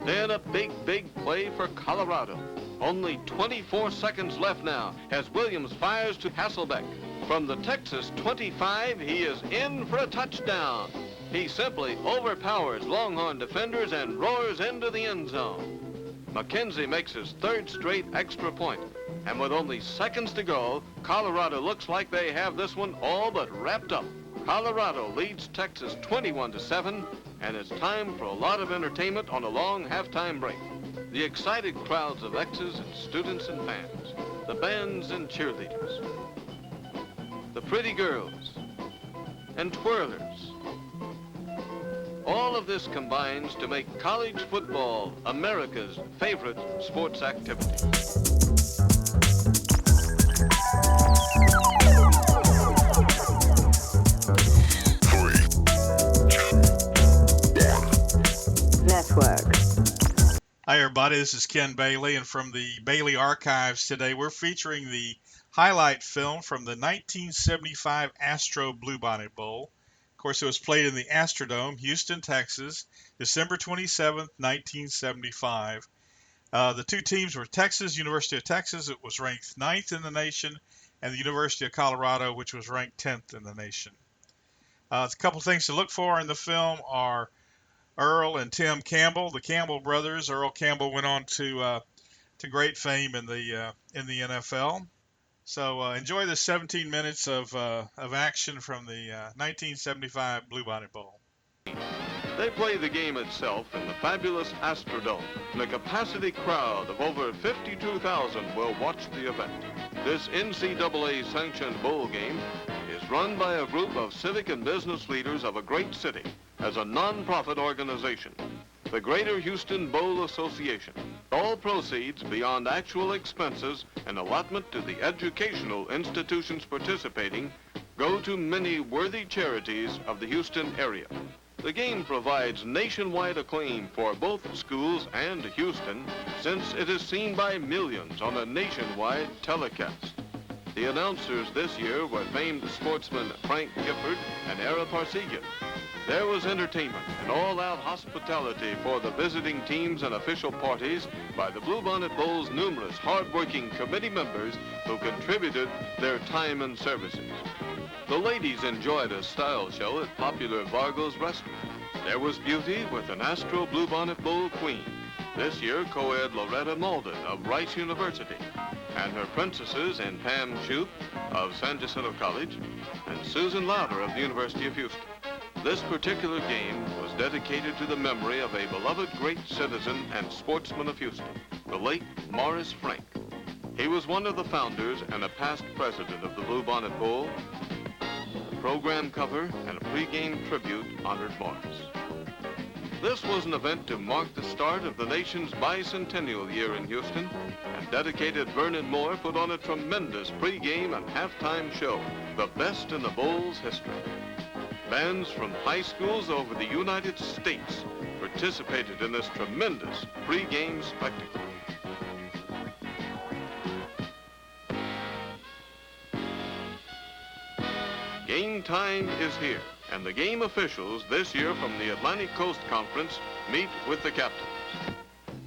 Then a big play for Colorado. Only 24 seconds left now as Williams fires to Hasselbeck. From the Texas 25, he is in for a touchdown. He simply overpowers Longhorn defenders and roars into the end zone. McKenzie makes his third straight extra point. And with only seconds to go, Colorado looks like they have this one all but wrapped up. Colorado leads Texas 21-7, and it's time for a lot of entertainment on a long halftime break. The excited crowds of X's and students and fans, the bands and cheerleaders, the pretty girls and twirlers. All of this combines to make college football America's favorite sports activity. Network. Hi everybody, this is Ken Bailey, and from the Bailey Archives today we're featuring the highlight film from the 1975 Astro-Bluebonnet Bowl. Of course, it was played in the Astrodome, Houston, Texas, December 27th, 1975. The two teams were Texas, University of Texas, it was ranked 9th in the nation, and the University of Colorado, which was ranked 10th in the nation. A couple things to look for in the film are Earl and Tim Campbell, the Campbell brothers. Earl Campbell went on to great fame in the NFL. So enjoy the 17 minutes of action from the 1975 Bluebonnet Bowl. They play the game itself in the fabulous Astrodome, and a capacity crowd of over 52,000 will watch the event. This NCAA-sanctioned bowl game is run by a group of civic and business leaders of a great city as a non-profit organization, the Greater Houston Bowl Association. All proceeds beyond actual expenses and allotment to the educational institutions participating go to many worthy charities of the Houston area. The game provides nationwide acclaim for both schools and Houston, since it is seen by millions on a nationwide telecast. The announcers this year were famed sportsmen Frank Gifford and Ara Parsegian. There was entertainment and all-out hospitality for the visiting teams and official parties by the Bluebonnet Bowl's numerous hard-working committee members who contributed their time and services. The ladies enjoyed a style show at popular Vargo's restaurant. There was beauty with an Astro-Bluebonnet Bowl queen, this year co-ed Loretta Malden of Rice University, and her princesses in Pam Shoup of San Jacinto College and Susan Lauder of the University of Houston. This particular game was dedicated to the memory of a beloved great citizen and sportsman of Houston, the late Morris Frank. He was one of the founders and a past president of the Bluebonnet Bowl. A program cover and a pregame tribute honored Morris. This was an event to mark the start of the nation's bicentennial year in Houston, and dedicated Vernon Moore put on a tremendous pregame and halftime show, the best in the Bowl's history. Bands from high schools over the United States participated in this tremendous pregame spectacle. Game time is here, and the game officials this year from the Atlantic Coast Conference meet with the captains.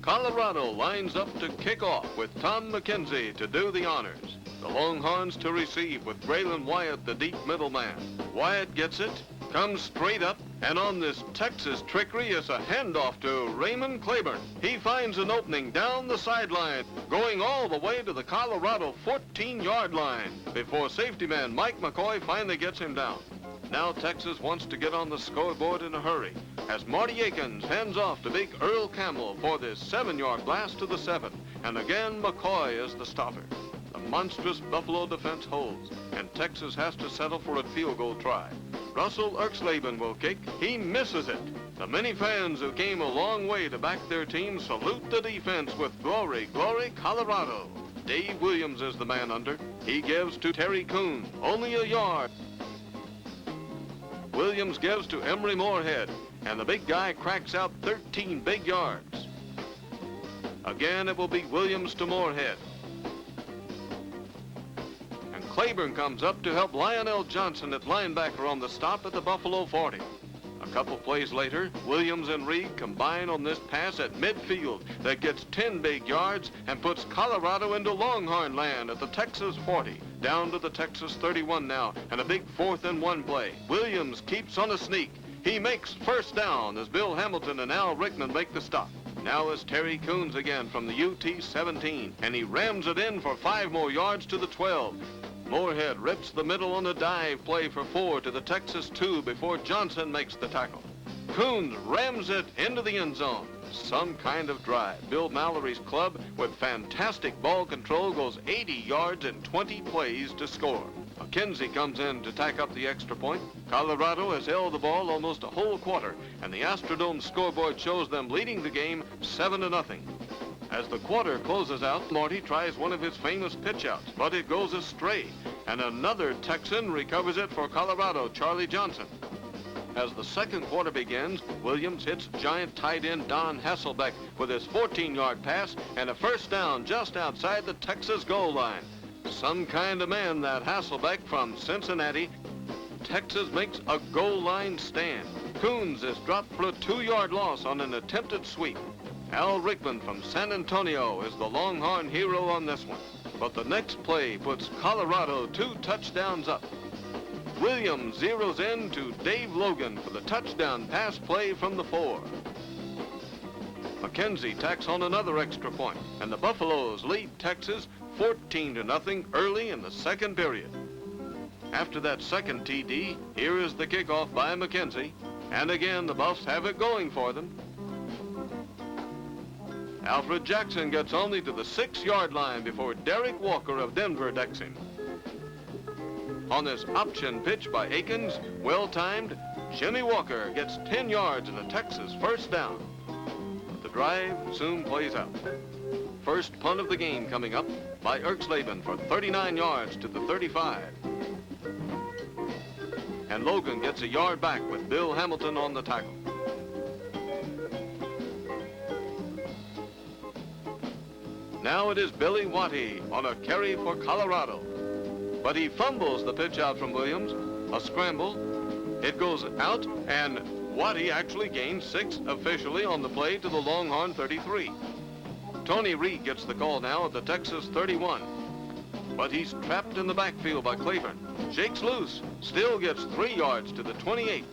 Colorado lines up to kick off with Tom McKenzie to do the honors. The Longhorns to receive with Braylon Wyatt, the deep middleman. Wyatt gets it, comes straight up, and on this Texas trickery is a handoff to Raymond Claiborne. He finds an opening down the sideline, going all the way to the Colorado 14-yard line before safety man Mike McCoy finally gets him down. Now Texas wants to get on the scoreboard in a hurry as Marty Akins hands off to big Earl Campbell for this 7-yard blast to the 7. And again, McCoy is the stopper. The monstrous Buffalo defense holds, and Texas has to settle for a field goal try. Russell Erxleben will kick. He misses it. The many fans who came a long way to back their team salute the defense with glory, glory, Colorado. Dave Williams is the man under. He gives to Terry Kuhn, only a yard. Williams gives to Emery Moorhead, and the big guy cracks out 13 big yards. Again, it will be Williams to Moorhead. Claiborne comes up to help Lionel Johnson at linebacker on the stop at the Buffalo 40. A couple plays later, Williams and Reed combine on this pass at midfield that gets 10 big yards and puts Colorado into Longhorn land at the Texas 40. Down to the Texas 31 now, and a big 4th and 1 play. Williams keeps on a sneak. He makes first down as Bill Hamilton and Al Rickman make the stop. Now is Terry Coons again from the UT 17, and he rams it in for 5 more yards to the 12. Moorhead rips the middle on a dive play for 4 to the Texas 2 before Johnson makes the tackle. Coons rams it into the end zone. Some kind of drive. Bill Mallory's club, with fantastic ball control, goes 80 yards in 20 plays to score. McKenzie comes in to tack up the extra point. Colorado has held the ball almost a whole quarter, and the Astrodome scoreboard shows them leading the game 7-0. As the quarter closes out, Marty tries one of his famous pitch-outs, but it goes astray, and another Texan recovers it for Colorado, Charlie Johnson. As the second quarter begins, Williams hits giant tight end Don Hasselbeck with his 14-yard pass and a first down just outside the Texas goal line. Some kind of man, that Hasselbeck from Cincinnati. Texas makes a goal line stand. Coons is dropped for a 2-yard loss on an attempted sweep. Al Rickman from San Antonio is the Longhorn hero on this one. But the next play puts Colorado 2 touchdowns up. Williams zeroes in to Dave Logan for the touchdown pass play from the 4. McKenzie tacks on another extra point, and the Buffaloes lead Texas 14-0 early in the second period. After that second TD, here is the kickoff by McKenzie, and again the Buffs have it going for them. Alfred Jackson gets only to the 6-yard line before Derek Walker of Denver decks him. On this option pitch by Akins, well-timed, Jimmy Walker gets 10 yards and a Texas first down. But the drive soon plays out. First punt of the game coming up by Erxleben for 39 yards to the 35. And Logan gets a yard back with Bill Hamilton on the tackle. Now it is Billy Watty on a carry for Colorado. But he fumbles the pitch out from Williams. A scramble. It goes out, and Watty actually gains 6 officially on the play to the Longhorn 33. Tony Reed gets the call now at the Texas 31. But he's trapped in the backfield by Claiborne. Shakes loose. Still gets 3 yards to the 28.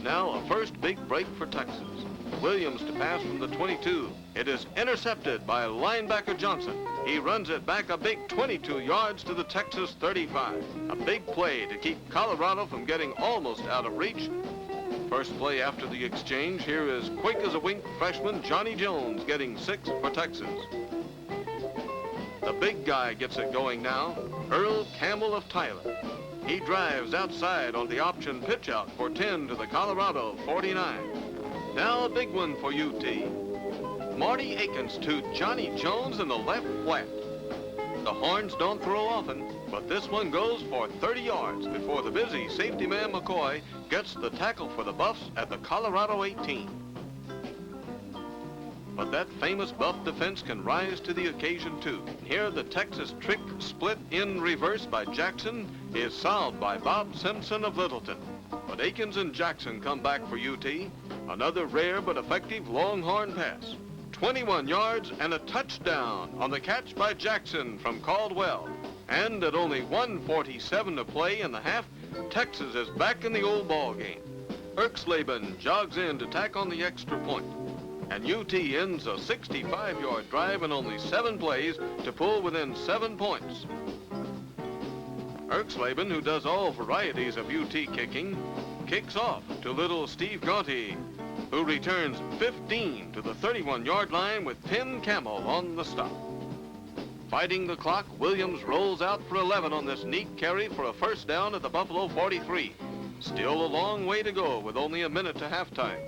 Now a first big break for Texas. Williams to pass from the 22. It is intercepted by linebacker Johnson. He runs it back a big 22 yards to the Texas 35. A big play to keep Colorado from getting almost out of reach. First play after the exchange, here is quick as a wink freshman Johnny Jones getting 6 for Texas. The big guy gets it going now, Earl Campbell of Tyler. He drives outside on the option pitch out for 10 to the Colorado 49. Now a big one for UT. Marty Akins to Johnny Jones in the left flat. The Horns don't throw often, but this one goes for 30 yards before the busy safety man McCoy gets the tackle for the Buffs at the Colorado 18. But that famous Buff defense can rise to the occasion too. Here the Texas trick split in reverse by Jackson is solved by Bob Simpson of Littleton. But Akins and Jackson come back for UT. Another rare but effective Longhorn pass. 21 yards and a touchdown on the catch by Jackson from Caldwell. And at only 1:47 to play in the half, Texas is back in the old ball game. Erxleben jogs in to tack on the extra point. And UT ends a 65-yard drive in only 7 plays to pull within 7 points. Erxleben, who does all varieties of UT kicking, kicks off to little Steve Gonti, who returns 15 to the 31-yard line with Penn Campbell on the stop. Fighting the clock, Williams rolls out for 11 on this neat carry for a first down at the Buffalo 43. Still a long way to go with only a minute to halftime.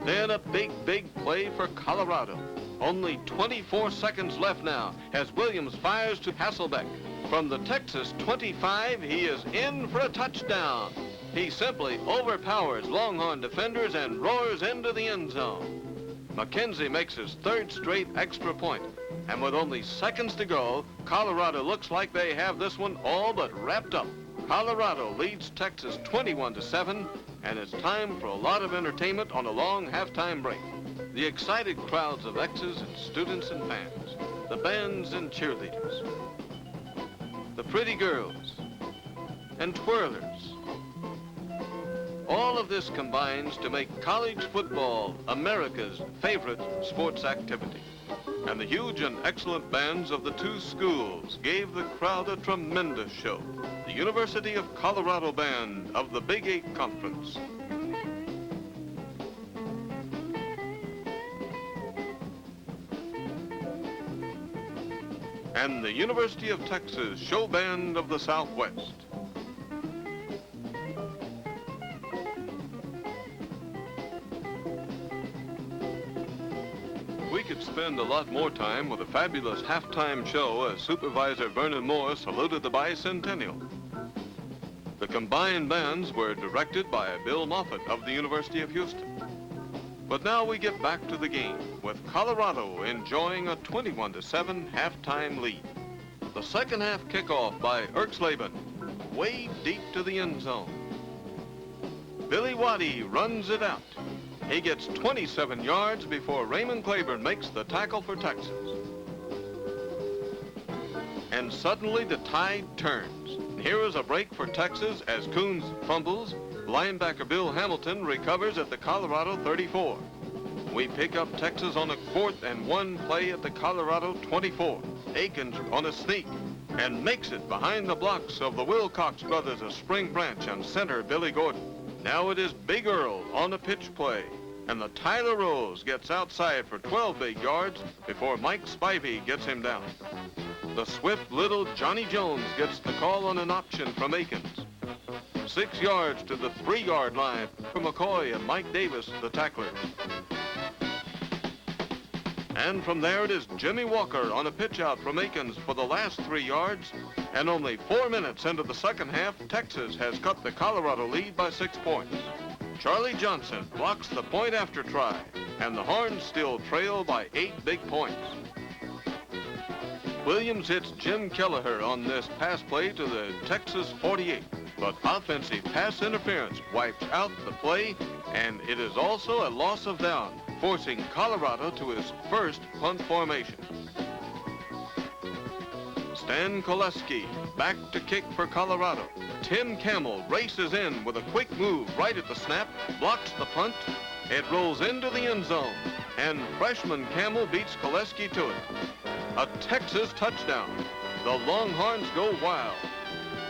Then a big play for Colorado. Only 24 seconds left now as Williams fires to Hasselbeck. From the Texas 25, he is in for a touchdown. He simply overpowers Longhorn defenders and roars into the end zone. McKenzie makes his 3rd straight extra point. And with only seconds to go, Colorado looks like they have this one all but wrapped up. Colorado leads Texas 21-7, and it's time for a lot of entertainment on a long halftime break. The excited crowds of X's and students and fans, the bands and cheerleaders, the pretty girls and twirlers. All of this combines to make college football America's favorite sports activity. And the huge and excellent bands of the two schools gave the crowd a tremendous show. The University of Colorado Band of the Big 8 Conference. And the University of Texas Show Band of the Southwest. We could spend a lot more time with a fabulous halftime show as Supervisor Vernon Moore saluted the bicentennial. The combined bands were directed by Bill Moffett of the University of Houston. But now we get back to the game, with Colorado enjoying a 21-7 halftime lead. The second half kickoff by Erxleben, way deep to the end zone. Billy Waddy runs it out. He gets 27 yards before Raymond Claiborne makes the tackle for Texas. And suddenly the tide turns. Here is a break for Texas as Coons fumbles. Linebacker Bill Hamilton recovers at the Colorado 34. We pick up Texas on a 4th and 1 play at the Colorado 24. Akins on a sneak and makes it behind the blocks of the Wilcox brothers of Spring Branch and center Billy Gordon. Now it is Big Earl on a pitch play, and the Tyler Rose gets outside for 12 big yards before Mike Spivey gets him down. The swift little Johnny Jones gets the call on an option from Akins. 6 yards to the 3-yard line for McCoy and Mike Davis, the tacklers. And from there it is Jimmy Walker on a pitch out from Akins for the last 3 yards. And only 4 minutes into the second half, Texas has cut the Colorado lead by 6 points. Charlie Johnson blocks the point after try, and the Horns still trail by 8 big points. Williams hits Jim Kelleher on this pass play to the Texas 48, but offensive pass interference wipes out the play, and it is also a loss of down, forcing Colorado to his first punt formation. Stan Koleski back to kick for Colorado. Tim Campbell races in with a quick move right at the snap, blocks the punt. It rolls into the end zone, and freshman Campbell beats Koleski to it. A Texas touchdown. The Longhorns go wild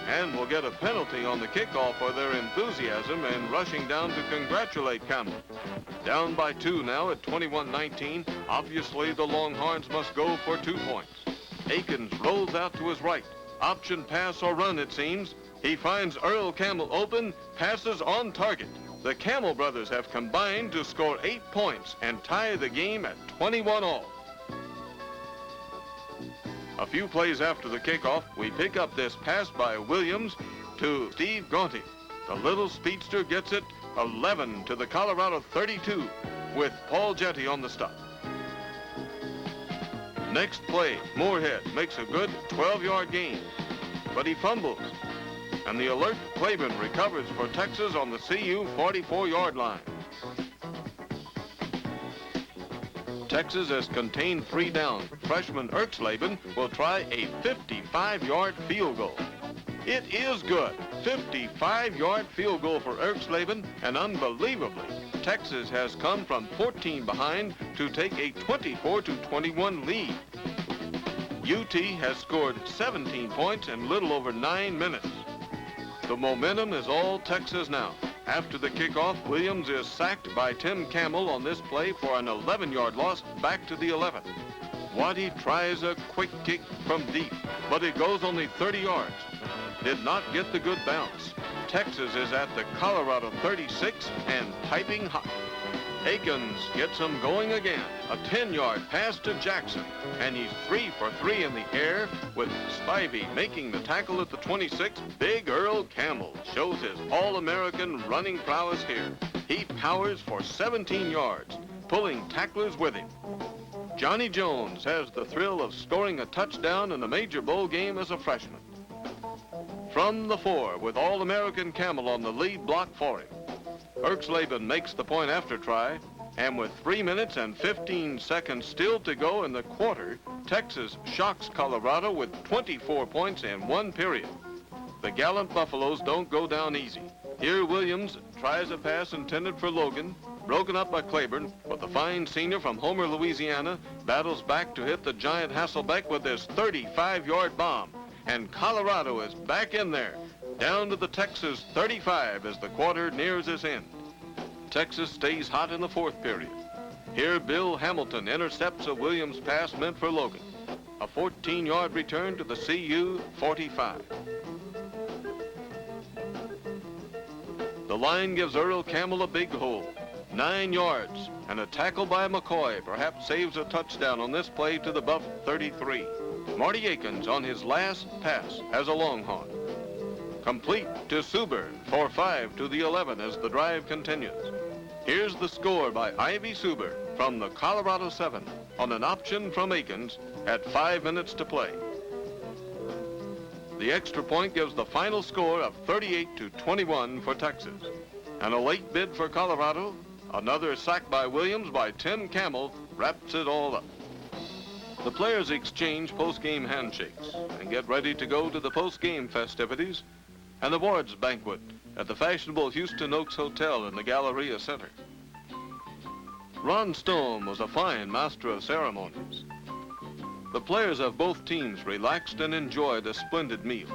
and will get a penalty on the kickoff for their enthusiasm and rushing down to congratulate Campbell. Down by 2 now at 21-19. Obviously, the Longhorns must go for 2 points. Akins rolls out to his right. Option pass or run, it seems. He finds Earl Campbell open, passes on target. The Campbell brothers have combined to score 8 points and tie the game at 21-all. A few plays after the kickoff, we pick up this pass by Williams to Steve Gaunty. The little speedster gets it 11 to the Colorado 32 with Paul Jetty on the stop. Next play, Moorhead makes a good 12-yard gain, but he fumbles, and the alert Claiborne recovers for Texas on the CU 44-yard line. Texas has contained 3 down. Freshman Erxleben will try a 55-yard field goal. It is good. 55-yard field goal for Erxleben, and unbelievably, Texas has come from 14 behind to take a 24-21 lead. UT has scored 17 points in little over 9 minutes. The momentum is all Texas now. After the kickoff, Williams is sacked by Tim Campbell on this play for an 11-yard loss back to the 11. Waddy tries a quick kick from deep, but it goes only 30 yards. Did not get the good bounce. Texas is at the Colorado 36 and piping hot. Akins gets him going again. A 10-yard pass to Jackson, and he's 3 for 3 in the air with Spivey making the tackle at the 26. Big Earl Campbell shows his All-American running prowess here. He powers for 17 yards, pulling tacklers with him. Johnny Jones has the thrill of scoring a touchdown in a major bowl game as a freshman. From the 4 with All-American Campbell on the lead block for him. Erxleben makes the point after try, and with 3 minutes and 15 seconds still to go in the quarter, Texas shocks Colorado with 24 points in 1 period. The gallant Buffaloes don't go down easy. Here Williams tries a pass intended for Logan, broken up by Claiborne, but the fine senior from Homer, Louisiana, battles back to hit the giant Hasselbeck with this 35-yard bomb. And Colorado is back in there, down to the Texas 35 as the quarter nears its end. Texas stays hot in the 4th period. Here Bill Hamilton intercepts a Williams pass meant for Logan. A 14-yard return to the CU 45. The line gives Earl Campbell a big hole, 9 yards, and a tackle by McCoy perhaps saves a touchdown on this play to the Buff 33. Marty Akins on his last pass as a Longhorn. Complete to Suber for 5 to the 11 as the drive continues. Here's the score by Ivy Suber from the Colorado 7 on an option from Akins at 5 minutes to play. The extra point gives the final score of 38-21 for Texas. And a late bid for Colorado, another sack by Williams by Tim Campbell wraps it all up. The players exchange post-game handshakes and get ready to go to the post-game festivities and awards banquet at the fashionable Houston Oaks Hotel in the Galleria Center. Ron Stone was a fine master of ceremonies. The players of both teams relaxed and enjoyed a splendid meal.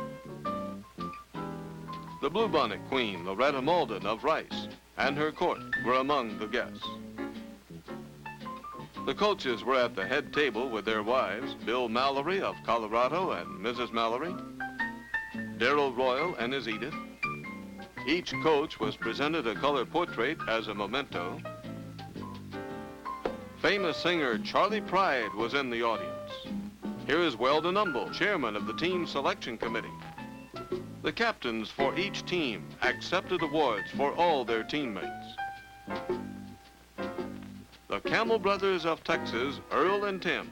The Bluebonnet Queen, Loretta Malden of Rice, and her court were among the guests. The coaches were at the head table with their wives, Bill Mallory of Colorado and Mrs. Mallory, Darrell Royal and his Edith. Each coach was presented a color portrait as a memento. Famous singer Charlie Pride was in the audience. Here is Weldon Humble, chairman of the team selection committee. The captains for each team accepted awards for all their teammates. The Camel brothers of Texas, Earl and Tim,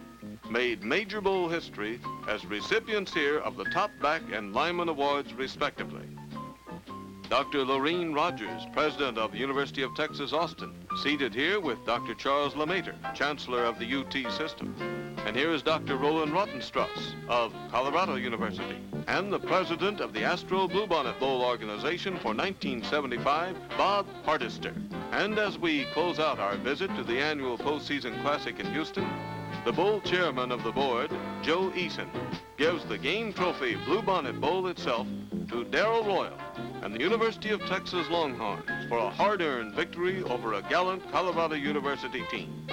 made Major Bowl history as recipients here of the top back and lineman awards respectively. Dr. Lorene Rogers, president of the University of Texas, Austin, seated here with Dr. Charles LeMaitre, chancellor of the UT system. And here is Dr. Roland Rottenstrauss of Colorado University, and the president of the Astro-Bluebonnet Bowl organization for 1975, Bob Hardister. And as we close out our visit to the annual postseason classic in Houston, the bowl chairman of the board, Joe Eason, gives the game trophy Bluebonnet Bowl itself to Darrell Royal and the University of Texas Longhorns for a hard-earned victory over a gallant Colorado University team.